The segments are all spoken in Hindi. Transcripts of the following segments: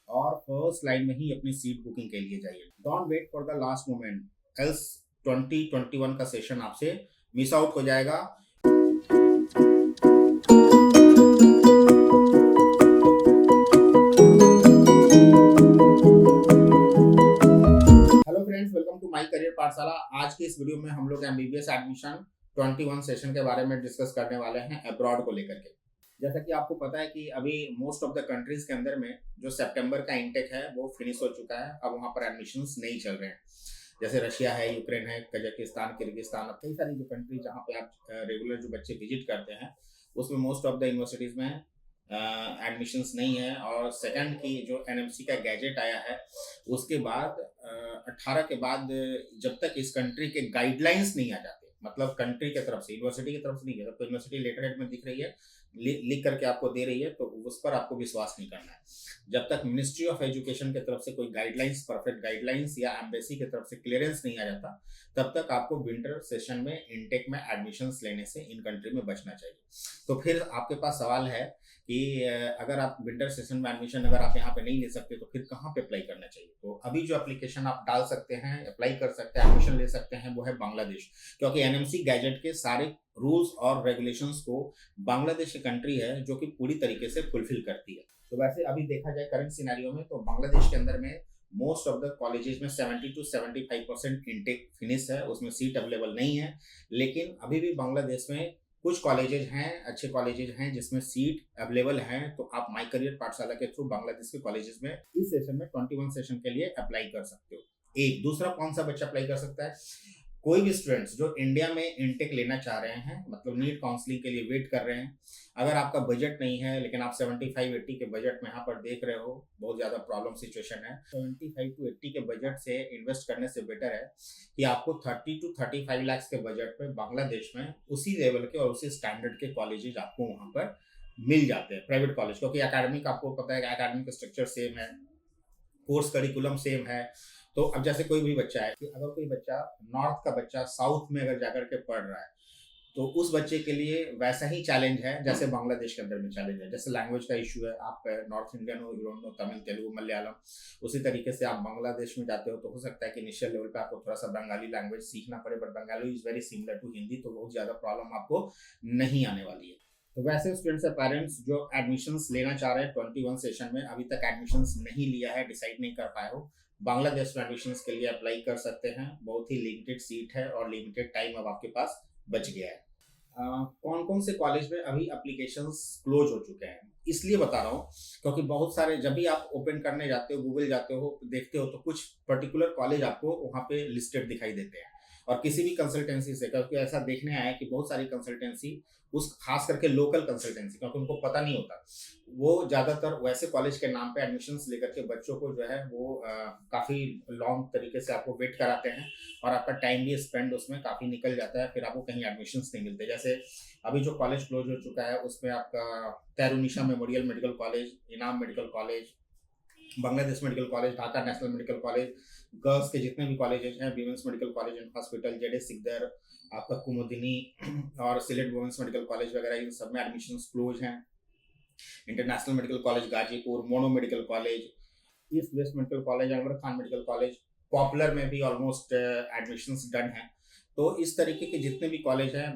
और फर्स्ट लाइन में ही अपनी सीट बुकिंग के लिए जाइए। Don't wait for the last moment else 2021 का सेशन आपसे मिस आउट हो जाएगा। Hello friends, welcome to my career Pathshala. आज की इस वीडियो में हम लोग एमबीबीएस एडमिशन 21 सेशन के बारे में डिस्कस करने वाले हैं अब्रॉड को लेकर के। जैसा कि आपको पता है कि अभी मोस्ट ऑफ द कंट्रीज के अंदर में जो सितंबर का इंटेक है वो फिनिश हो चुका है। अब वहां पर एडमिशंस नहीं चल रहे हैं। जैसे रशिया है, यूक्रेन है, कजाकिस्तान, किर्गिस्तान, कई सारी जो कंट्री जहाँ पे आप रेगुलर जो बच्चे विजिट करते हैं उसमें मोस्ट ऑफ द यूनिवर्सिटीज में एडमिशंस नहीं है। और सेकंड की जो एनएमसी का गैजेट आया है उसके बाद 18 के बाद जब तक इस कंट्री के गाइडलाइंस नहीं आ जाते, मतलब कंट्री की तरफ से, यूनिवर्सिटी की तरफ से नहीं है, तो यूनिवर्सिटी लेटर हेड में दिख रही है, लिख करके आपको दे रही है, तो उस पर आपको विश्वास नहीं करना है। जब तक मिनिस्ट्री ऑफ एजुकेशन की तरफ से कोई गाइडलाइंस, परफेक्ट गाइडलाइंस या एम्बेसी की तरफ से क्लियरेंस नहीं आ जाता, तब तक आपको विंटर सेशन में इंटेक में एडमिशंस लेने से इन कंट्री में बचना चाहिए। तो फिर आपके पास सवाल है कि अगर आप विंटर सेशन में एडमिशन अगर आप यहाँ पे नहीं ले सकते तो फिर कहाँ पे अप्लाई करना चाहिए। तो अभी जो एप्लीकेशन आप डाल सकते हैं, अप्लाई कर सकते हैं, एडमिशन ले सकते हैं, वो है बांग्लादेश। क्योंकि एनएमसी गैजेट के सारे रूल्स और रेगुलेशंस को बांग्लादेश की कंट्री है जो कि पूरी तरीके से फुलफिल करती है। तो वैसे अभी देखा जाए करंट सिनेरियो में तो बांग्लादेश के अंदर में मोस्ट ऑफ द कॉलेजेस में 70 to 75% इंटेक फिनिश है, उसमें सीट अवेलेबल नहीं है। लेकिन अभी भी बांग्लादेश में कुछ कॉलेजेज हैं, अच्छे कॉलेजेज हैं जिसमें सीट अवेलेबल हैं। तो आप माई करियर पाठशाला के थ्रू बांग्लादेश के कॉलेजेस में इस सेशन में 21 सेशन के लिए अप्लाई कर सकते हो। एक दूसरा कौन सा बच्चा अप्लाई कर सकता है? कोई भी स्टूडेंट्स जो इंडिया में इंटेक लेना चाह रहे हैं, मतलब नीट काउंसलिंग के लिए वेट कर रहे हैं। अगर आपका बजट नहीं है, लेकिन आप 75-80 के बजट में यहाँ पर देख रहे हो, बहुत ज़्यादा प्रॉब्लम सिचुएशन है, 75 to 80 के बजट से इन्वेस्ट करने से बेटर है कि आपको 30 to 35 लाख के बजट में बांग्लादेश में उसी लेवल के और उसी स्टैंडर्ड के कॉलेजेज आपको वहाँ पर मिल जाते हैं, प्राइवेट कॉलेज। क्योंकि अकेडमिक आपको पता है कि अकेडमिक स्ट्रक्चर सेम है, कोर्स करिकुलम सेम है। तो अब जैसे कोई भी बच्चा है कि अगर कोई बच्चा नॉर्थ का बच्चा साउथ में अगर जाकर के पढ़ रहा है तो उस बच्चे के लिए वैसा ही चैलेंज है जैसे बांग्लादेश के अंदर में चैलेंज है। जैसे लैंग्वेज का इशू है, आप नॉर्थ इंडियन हो, you don't know Tamil, Telugu, Malayalam, उसी तरीके से आप बांग्लादेश में जाते हो तो हो सकता है कि इनिशियल लेवल पे आपको थोड़ा सा बंगाली लैंग्वेज सीखना पड़े, but Bengali is very similar to Hindi, तो बहुत ज्यादा प्रॉब्लम आपको नहीं आने वाली है। तो वैसे स्टूडेंट्स या पेरेंट्स जो एडमिशंस लेना चाह रहे हैं 21 सेशन में, अभी तक एडमिशंस नहीं लिया है, डिसाइड नहीं कर पाए हो, बांग्लादेश में एडमिशंस के लिए अप्लाई कर सकते हैं। बहुत ही लिमिटेड सीट है और लिमिटेड टाइम अब आपके पास बच गया है। कौन कौन से कॉलेज में अभी एप्लीकेशंस क्लोज हो चुके हैं इसलिए बता रहा हूँ क्योंकि बहुत सारे, जब भी आप ओपन करने जाते हो, गूगल जाते हो, देखते हो तो कुछ पर्टिकुलर कॉलेज आपको वहाँ पे लिस्टेड दिखाई देते हैं। और किसी भी कंसल्टेंसी से, क्योंकि ऐसा देखने आया कि बहुत सारी कंसल्टेंसी, उस खास करके लोकल कंसल्टेंसी, क्योंकि उनको पता नहीं होता, वो ज़्यादातर वैसे कॉलेज के नाम पे एडमिशंस लेकर के बच्चों को जो है वो काफ़ी लॉन्ग तरीके से आपको वेट कराते हैं और आपका टाइम भी स्पेंड उसमें काफ़ी निकल जाता है, फिर आपको कहीं एडमिशंस नहीं मिलते। जैसे अभी जो कॉलेज क्लोज हो चुका है उसमें आपका तैरुनिशा मेमोरियल मेडिकल कॉलेज, इनाम medical college, Bangladesh medical college, Dhaka national medical college, girls के जितने भी कॉलेजेस हैं, women's medical college and hospital, जेडे सिकदर, आपका कुमुदिनी और सिलेट वुमेंस मेडिकल कॉलेज वगैरह, इन सब में एडमिशंस क्लोज हैं। International medical college Ghazipur, mono medical college, east west medical college, Anwar Khan medical college, popular में भी ऑलमोस्ट एडमिशंस डन है। तो इस तरीके के जितने भी कॉलेज हैं,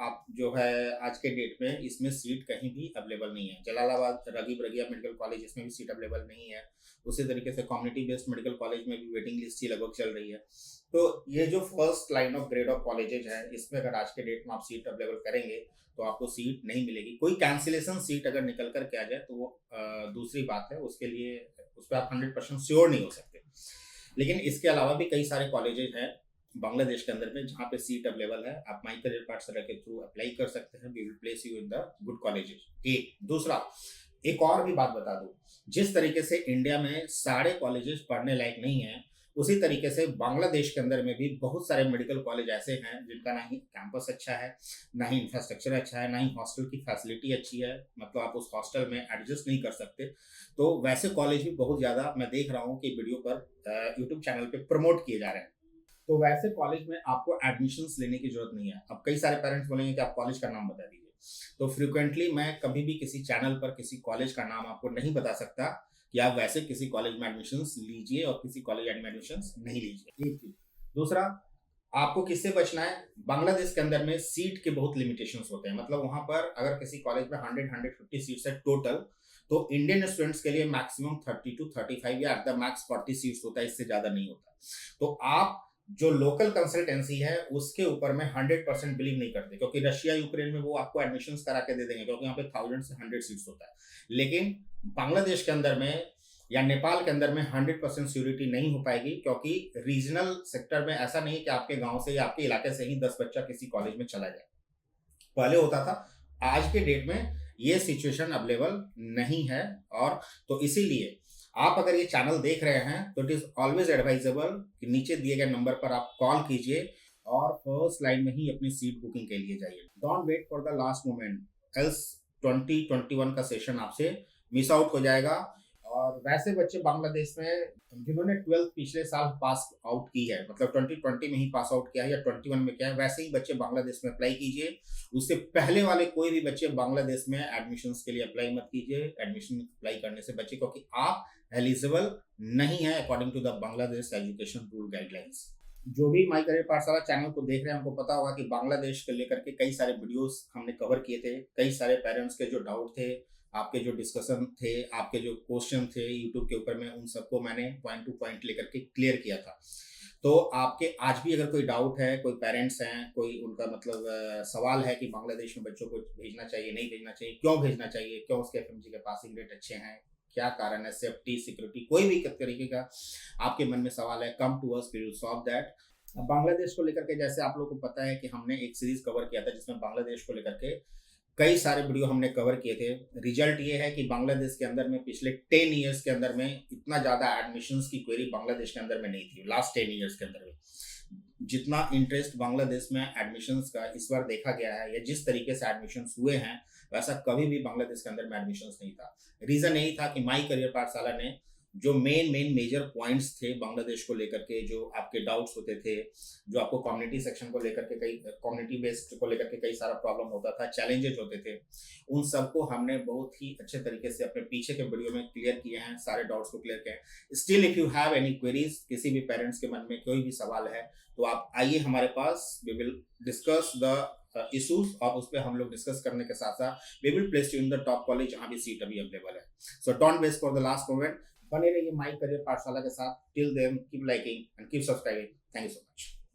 आप जो है आज के डेट में इसमें सीट कहीं भी अवेलेबल नहीं है। जलालाबाद रगीब रगिया मेडिकल कॉलेज, इसमें भी सीट अवेलेबल नहीं है। उसी तरीके से कम्युनिटी बेस्ड मेडिकल कॉलेज में भी वेटिंग लिस्ट ही लगभग चल रही है। तो ये जो first line of grade of colleges है, इसमें अगर आज के डेट में आप सीट अवेलेबल करेंगे तो आपको सीट नहीं मिलेगी। कोई कैंसिलेशन सीट अगर निकल करके आ जाए तो वो दूसरी बात है, उसके लिए उस पर आप 100% श्योर नहीं हो सकते। लेकिन इसके अलावा भी कई सारे कॉलेजेज हैं बांग्लादेश के अंदर में जहाँ पे सीट अवेलेबल है। आप माई करियर पाठशाला के थ्रू अप्लाई कर सकते हैं। We will place you in the good colleges. एक दूसरा, एक और भी बात बता दूं, जिस तरीके से इंडिया में सारे कॉलेजेस पढ़ने लायक नहीं है, उसी तरीके से बांग्लादेश के अंदर में भी बहुत सारे मेडिकल कॉलेज ऐसे हैं जिनका ना ही कैंपस अच्छा है, ना ही इंफ्रास्ट्रक्चर अच्छा है, ना ही हॉस्टल की फैसिलिटी अच्छी है, मतलब आप उस हॉस्टल में एडजस्ट नहीं कर सकते। तो वैसे कॉलेज भी बहुत ज़्यादा मैं देख रहा हूँ कि वीडियो पर यूट्यूब चैनल पे प्रमोट किए जा रहे हैं। तो वैसे कॉलेज में आपको एडमिशंस लेने की जरूरत नहीं है। अब कई सारे पेरेंट्स बोलेंगे कि आप कॉलेज का नाम बता दीजिए, तो फ्रीक्वेंटली मैं कभी भी किसी चैनल पर किसी कॉलेज का नाम आपको नहीं बता सकता कि आप वैसे किसी कॉलेज में एडमिशन लीजिए और किसी कॉलेज में एडमिशन नहीं लीजिए। एक चीज। दूसरा, आपको किससे बचना है? बांग्लादेश के अंदर में सीट के बहुत लिमिटेशंस होते हैं, मतलब वहां पर अगर किसी कॉलेज में 100-150 सीट्स है टोटल, तो इंडियन स्टूडेंट्स के लिए मैक्सिमम 30 to 35 या एट द मैक्स 40 सीट्स होता है, इससे ज्यादा नहीं होता। तो आप जो लोकल कंसल्टेंसी है उसके ऊपर में 100% बिलीव नहीं करते, क्योंकि रशिया यूक्रेन में वो आपको एडमिशंस करा के दे देंगे, क्योंकि यहाँ पे 1000 से 100 सीट्स होता है। लेकिन बांग्लादेश के अंदर में या नेपाल के अंदर में 100% सिक्योरिटी नहीं हो पाएगी, क्योंकि रीजनल सेक्टर में ऐसा नहीं कि आपके गांव से या आपके इलाके से ही 10 बच्चा किसी कॉलेज में चला जाए। पहले होता था, आज के डेट में ये सिचुएशन अवेलेबल नहीं है। और तो इसीलिए आप अगर ये चैनल देख रहे हैं तो इट इज ऑलवेज एडवाइजेबल कि नीचे दिए गए नंबर पर आप कॉल कीजिए और फर्स्ट लाइन में ही अपनी सीट बुकिंग के लिए जाइए। Don't wait for the last moment, else 2021 का सेशन आपसे मिस आउट हो जाएगा। और वैसे बच्चे बांग्लादेश में जिन्होंने 12th पिछले साल पास आउट की है, मतलब 2020 में ही पास आउट किया है या 21 में किया है, वैसे ही बच्चे बांग्लादेश में अप्लाई कीजिए। उससे पहले वाले कोई भी बच्चे बांग्लादेश में एडमिशंस के लिए अप्लाई मत कीजिए। एडमिशन अप्लाई करने से बच्चे, क्योंकि आप एलिजिबल नहीं है according to the Bangladesh education rule guidelines. जो भी माई करियर पाठशाला चैनल को देख रहे हैं, उनको पता होगा कि बांग्लादेश को लेकर के कई सारे वीडियोस हमने कवर किए थे। कई सारे पेरेंट्स के जो डाउट थे, आपके जो डिस्कशन थे, आपके जो क्वेश्चन थे यूट्यूब के ऊपर में, उन सबको मैंने पॉइंट टू पॉइंट लेकर के क्लियर किया था। तो आपके आज भी अगर कोई डाउट है, कोई पेरेंट्स हैं, कोई उनका मतलब सवाल है कि बांग्लादेश में बच्चों को भेजना चाहिए, नहीं भेजना चाहिए, क्यों भेजना चाहिए, क्यों उसके एफएमजी के पासिंग रेट अच्छे हैं, क्या कारण है, सेफ्टी, सिक्योरिटी, कोई भी तरीके का आपके मन में सवाल है, come to us, we will solve that. Bangladesh को लेकर के जैसे आप लोगों को पता है कि हमने एक सीरीज कवर किया था जिसमें बांग्लादेश को लेकर के कई सारे वीडियो हमने कवर किए थे। रिजल्ट ये है कि बांग्लादेश के अंदर में पिछले 10 इयर्स के अंदर में इतना ज्यादा एडमिशंस की क्वेरी बांग्लादेश के अंदर में नहीं थी। लास्ट 10 इयर्स के अंदर में जितना इंटरेस्ट बांग्लादेश में एडमिशंस का इस बार देखा गया है, या जिस तरीके से एडमिशंस हुए हैं, वैसा कभी भी बांग्लादेश के अंदर में एडमिशंस नहीं था। रीजन यही था कि माई करियर पाठशाला ने जो मेजर पॉइंट्स थे बांग्लादेश को लेकर के, जो आपके डाउट्स होते थे, जो आपको कम्युनिटी सेक्शन को लेकर के, कई कम्युनिटी बेस्ड को लेकर के कई सारा प्रॉब्लम होता था, चैलेंजेस होते थे, उन सबको हमने बहुत ही अच्छे तरीके से अपने पीछे के वीडियो में क्लियर किए हैं, सारे डाउट्स को क्लियर किए हैं। Still if you have any queries, किसी भी पेरेंट्स के मन में कोई भी सवाल है, तो आप आइए हमारे पास, we will discuss the issues, और उस पर हम लोग डिस्कस करने के साथ साथ we will place you in the top college जहां भी सीट अभी अवेलेबल है। So don't waste for the last moment. बने रहिए माई करियर पाठशाला के साथ। Till then keep liking and keep subscribing. Thank you so much.